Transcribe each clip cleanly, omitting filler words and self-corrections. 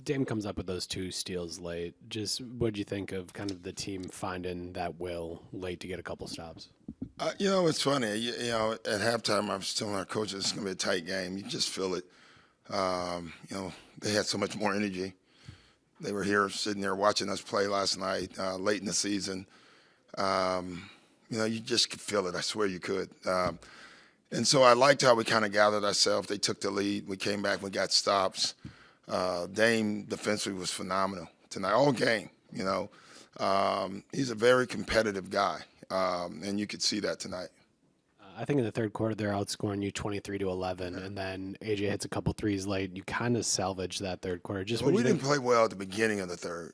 Dame comes up with those 2 steals late. Just what do you think of kind of the team finding that will late to get a couple stops? It's funny. At halftime, I was telling our coaches it's going to be a tight game. You just feel it. They had so much more energy. They were here sitting there watching us play last night, late in the season. You just could feel it. I swear you could. And so I liked how we kind of gathered ourselves. They took the lead. We came back. We got stops. Dame defensively was phenomenal tonight, all game. He's a very competitive guy, and you could see that tonight. I think in the third quarter they're outscoring you 23-11, and then AJ hits a couple threes late. You kind of salvaged that third quarter. We didn't play well at the beginning of the third.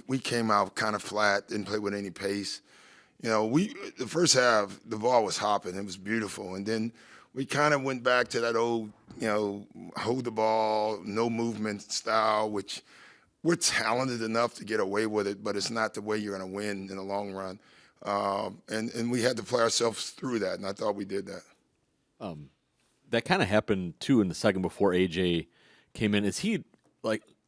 We came out kind of flat, didn't play with any pace. The first half the ball was hopping. It was beautiful, and then we kind of went back to that old, hold the ball, no movement style, which we're talented enough to get away with it, but it's not the way you're going to win in the long run. And we had to play ourselves through that, and I thought we did that. That kind of happened, too, in the second before A.J. came in. Is he,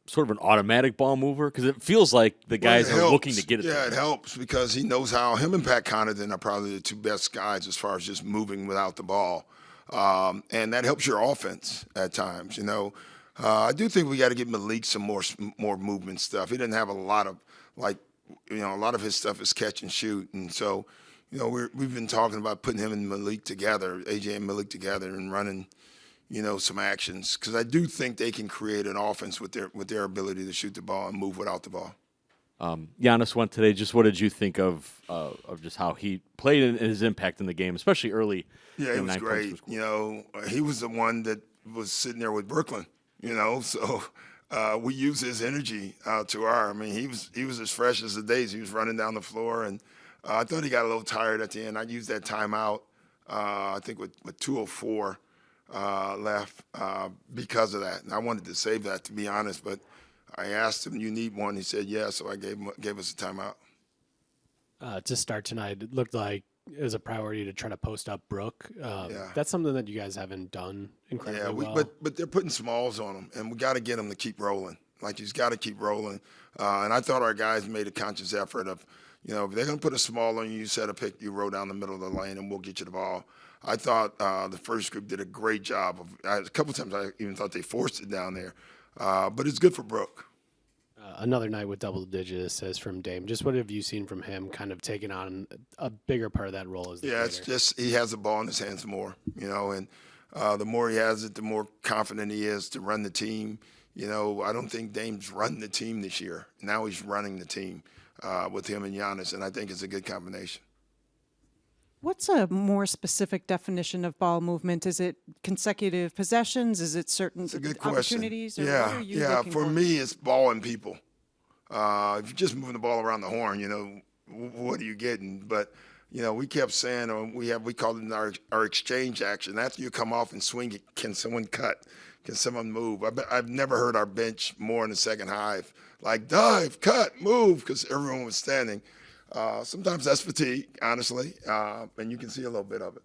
sort of an automatic ball mover? Because it feels like the guys are looking to get it. Yeah, it helps because he knows how. Him and Pat Connaughton are probably the 2 best guys as far as just moving without the ball. And that helps your offense at times, I do think we got to give Malik some more movement stuff. He didn't have a lot of, a lot of his stuff is catch and shoot. And so, we've been talking about putting him and Malik together, AJ and Malik together, and running, some actions. Because I do think they can create an offense with their ability to shoot the ball and move without the ball. Giannis went today. Just what did you think of just how he played and his impact in the game, especially early? Yeah, it was great. He was the one that was sitting there with Brooklyn. So we used his energy to our. I mean, he was as fresh as the days. He was running down the floor, and I thought he got a little tired at the end. I used that timeout. I think with 2:04 left because of that, and I wanted to save that, to be honest, but. I asked him, "You need one?" He said, "Yeah." So I gave us a timeout. To start tonight, it looked like it was a priority to try to post up Brook. That's something that you guys haven't done incredibly well. But they're putting smalls on him, and we got to get him to keep rolling. He's got to keep rolling. And I thought our guys made a conscious effort of, if they're going to put a small on you, you set a pick, you roll down the middle of the lane, and we'll get you the ball. I thought the first group did a great job. A couple times I even thought they forced it down there. But it's good for Brook. Another night with double-digit assists from Dame. Just what have you seen from him kind of taking on a bigger part of that role as the it's just he has the ball in his hands more, and the more he has it, the more confident he is to run the team. I don't think Dame's run the team this year. Now he's running the team with him and Giannis, and I think it's a good combination. What's a more specific definition of ball movement? Is it consecutive possessions? Is it certain opportunities? Or what are you looking for? Me, it's ball and people. If you're just moving the ball around the horn, what are you getting? But, we kept saying, we called it our exchange action. After you come off and swing it, can someone cut? Can someone move? I've never heard our bench more in the second half, dive, cut, move, because everyone was standing. Sometimes that's fatigue, honestly, and you can see a little bit of it.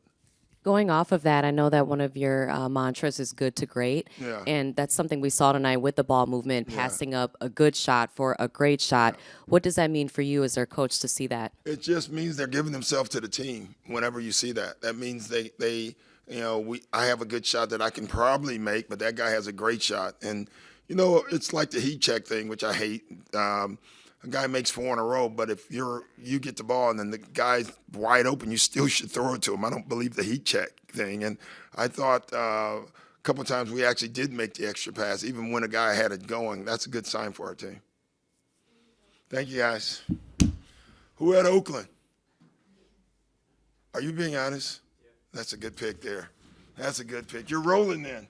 Going off of that, I know that one of your mantras is good to great, and that's something we saw tonight with the ball movement, passing up a good shot for a great shot. What does that mean for you as their coach to see that? It just means they're giving themselves to the team whenever you see that. That means I have a good shot that I can probably make, but that guy has a great shot. And, it's like the heat check thing, which I hate. A guy makes 4 in a row, but if you get the ball and then the guy's wide open, you still should throw it to him. I don't believe the heat check thing. And I thought a couple of times we actually did make the extra pass, even when a guy had it going. That's a good sign for our team. Thank you, guys. Who had Oakland? Are you being honest? Yeah. That's a good pick there. That's a good pick. You're rolling then.